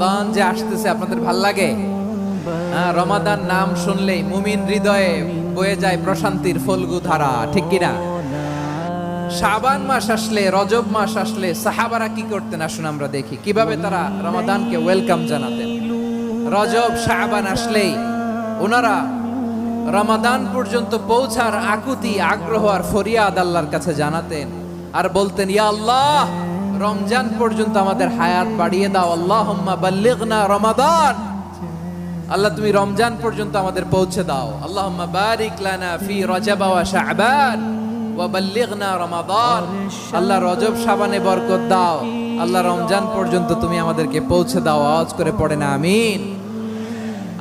রমাদান যে আসতেছে আপনাদের ভাল লাগে? রমাদান নাম শুনলেই মুমিন হৃদয়ে বয়ে যায় প্রশান্তির ফল্গু ধারা, ঠিক কিনা? শাবান মাস আসলে, রজব মাস আসলে সাহাবারা কি করতেন আসুন আমরা দেখি কিভাবে তারা রমাদানকে ওয়েলকাম জানাতেন। রজব শাবান আসলেই ওনারা রমাদান পর্যন্ত পৌঁছার আকুতি, আগ্রহ আর ফরিয়াদ আল্লাহর কাছে জানাতেন আর বলতেন, ইয়া আল্লাহ, রমজান পর্যন্ত আমাদের হায়াত বাড়িয়ে দাও। আল্লাহুম্মা বাল্লিগনা রমাদান, আল্লাহ তুমি রমজান পর্যন্ত আমাদের পৌঁছে দাও। আল্লাহুম্মা বারিক লানা ফি রজব ওয়া শাবান ওয়া বাল্লিগনা রমাদান, আল্লাহ রজব শাবানে বরকত দাও, আল্লাহ রমজান পর্যন্ত তুমি আমাদেরকে পৌঁছে দাও। আওয়াজ করে পড়েন আমিন।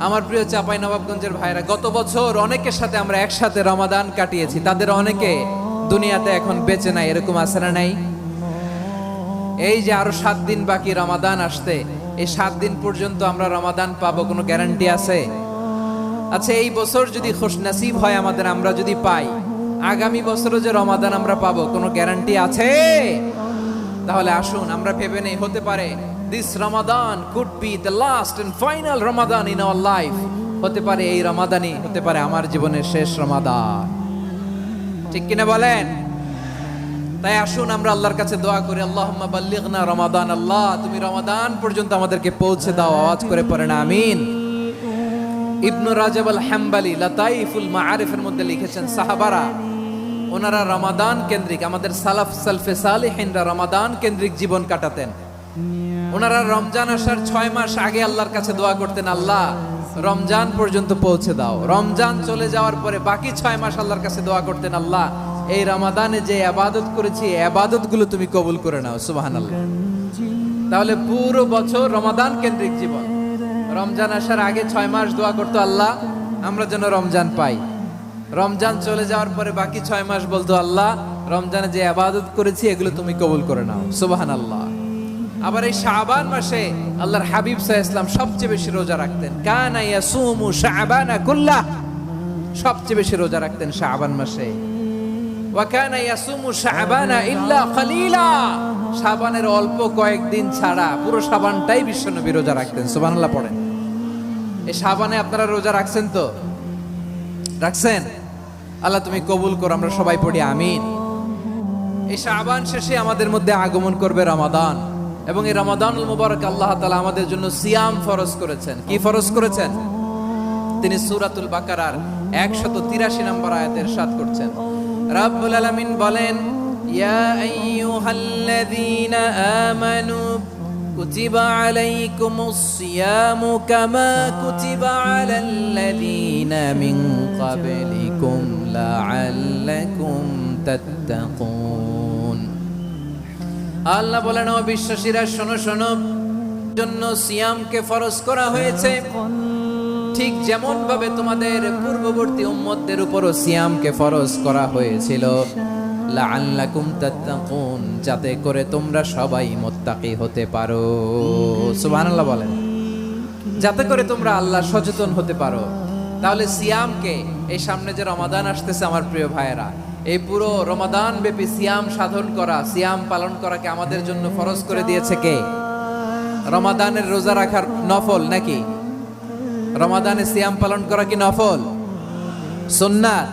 আমার প্রিয় চাঁপাইনবাবগঞ্জের ভাইরা, গত বছর অনেকের সাথে আমরা একসাথে রমাদান কাটিয়েছি, তাদের অনেকে দুনিয়াতে এখন বেঁচে নাই, এরকম আছে না নাই? এই যে আরো 7 দিন বাকি রমাদান আসতে, এই 7 দিন পর্যন্ত আমরা রমাদান পাবো, কোনো গ্যারান্টি আছে? আচ্ছা, এই বছর যদি খুশনসিব হয় আমাদের, আমরা যদি পাই, আগামী বছরও যে রমাদান আমরা পাবো, কোনো গ্যারান্টি আছে? তাহলে আসুন আমরা ভেবে নেই, হতে পারে this Ramadan could be the last and final Ramadan in our life. হতে পারে এই রমাদানই হতে পারে আমার জীবনের শেষ রমাদান, ঠিক কিনা বলেন? তাই আসুন আমরা আল্লাহর কাছে দোয়া করি, আল্লাহুম্মা বাল্লিগনা রমাদান, আল্লাহ তুমি রমাদান পর্যন্ত আমাদেরকে পৌঁছে দাও। আওয়াজ করে পড়েন আমিন। ইবনু রাজব আল হাম্বলি লাতাইফুল মাআরিফের মধ্যে লিখেছেন, সাহাবারা ওনারা রমাদান কেন্দ্রিক, আমাদের সালাফ সালফে সালিহিনরা রমাদান কেন্দ্রিক জীবন কাটাতেন। ওনারা রমজান আসার 6 মাস আগে আল্লাহর কাছে দোয়া করতেন, আল্লাহ রমজান পর্যন্ত পৌঁছে দাও। রমজান চলে যাওয়ার পরে বাকি 6 মাস আল্লাহর কাছে দোয়া করতেন, আল্লাহ এই রমাদানে যে ইবাদত করেছি, ইবাদত গুলো তুমি কবুল করে নাও। সুবহানাল্লাহ। তাহলে পুরো বছর রমাদান কেন্দ্রিক জীবন। রমজান আসার আগে 6 মাস দোয়া করতো, আল্লাহ আমরা যেন রমজান পাই। রমজান চলে যাওয়ার পরে বাকি 6 মাস বলতো, আল্লাহ রমজানে যে ইবাদত করেছি এগুলো তুমি কবুল করে নাও। সুবহানাল্লাহ। আবার এই শাবান মাসে আল্লাহর হাবিব সাল্লাল্লাহু আলাইহি ওয়াসাল্লাম সবচেয়ে বেশি রোজা রাখতেন। কানা ইয়াসুমু শাবানা কুল্লাহ, সবচেয়ে বেশি রোজা রাখতেন শাবান মাসে। ওয়া কানা ইয়াসুমু শাবানা ইল্লা কালিলা, শাবানের অল্প কয়েকদিন ছাড়া পুরো শাবানটাই বিশ্বনবী রোজা রাখতেন। সুবহানাল্লাহ পড়েন। এই শাবানে আপনারা রোজা রাখছেন তো? রাখছেন? আল্লাহ তুমি কবুল করো, আমরা সবাই পড়ি আমিন। এই শাবান শেষে আমাদের মধ্যে আগমন করবে রমাদান, এবং এই রমাদানুল মুবারক আল্লাহ তাআলা আমাদের জন্য সিয়াম ফরজ করেছেন। কি ফরজ করেছেন? তিনি সূরাতুল বাকারার 183 নম্বর আয়াতে ইরশাদ করছেন, রাব্বুল আলামিন বলেন, ইয়া আইয়ুহাল্লাযীনা আমানু কুতিবা আলাইকুমুস সিয়ামু কামা কুতিবা আলাল্লাযীনা মিন ক্বাবলিকুম লাআল্লাকুম তাত্তাকুন। আল্লাহ বলেন, ও বিশ্বাসীরা শোনো শোনো, জন্য সিয়ামকে ফরজ করা হয়েছে, ঠিক যেমন ভাবে তোমাদের পূর্ববর্তী উম্মতদের উপরও সিয়ামকে ফরজ করা হয়েছিল, লাআল্লাকুম তাত্তাকুন, যাতে করে তোমরা সবাই মুত্তাকি হতে পারো। সুবহানাল্লাহ বলেন, যাতে করে তোমরা আল্লাহ সচেতন হতে পারো। তাহলে সিয়ামকে, এই সামনে যে রমাদান আসতেছে আমার প্রিয় ভাইয়েরা, এই পুরো রমাদান ব্যাপী সিয়াম সাধন করা, সিয়াম পালন করাকে আমাদের জন্য ফরজ করে দিয়েছে কে? রমাদানের রোজা রাখার নফল নাকি? রমাদানে সিয়াম পালন করা কি নফল? সুন্নাত?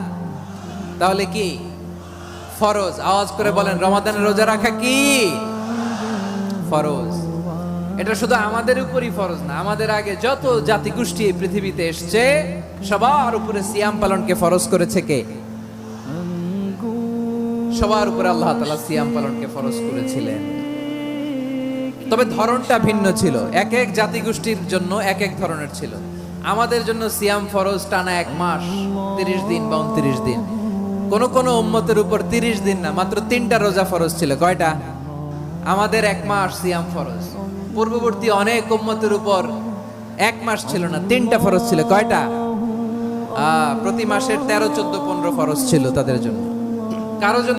তাহলে কি ফরজ? আওয়াজ করে বলেন, রমাদানের রোজা রাখা কি ফরজ? এটা শুধু আমাদের উপরই ফরজ না, আমাদের আগে যত জাতি গোষ্ঠী এই পৃথিবীতে এসছে সবার উপরে সিয়াম পালনকে ফরজ করেছে কে? সবার উপরে আল্লাহ তাআলা সিয়াম পালনকে ফরজ করেছিলেন। তবে ধরনটা ভিন্ন ছিল, এক এক জাতি গোষ্ঠীর জন্য এক এক ধরনের ছিল। আমাদের জন্য সিয়াম ফরজ টানা 1 মাস 30 দিন বা 29 দিন। কোন কোন উম্মতের উপর 30 দিন না, মাত্র 3টা রোজা ফরজ ছিল। কয়টা? আমাদের 1 মাস সিয়াম ফরজ। পূর্ববর্তী অনেক উম্মতের উপর 1 মাস ছিল না, 3টা ফরজ ছিল। কয়টা? প্রতি মাসের 13, 14, 15 ফরজ ছিল তাদের জন্য। কারো জন্য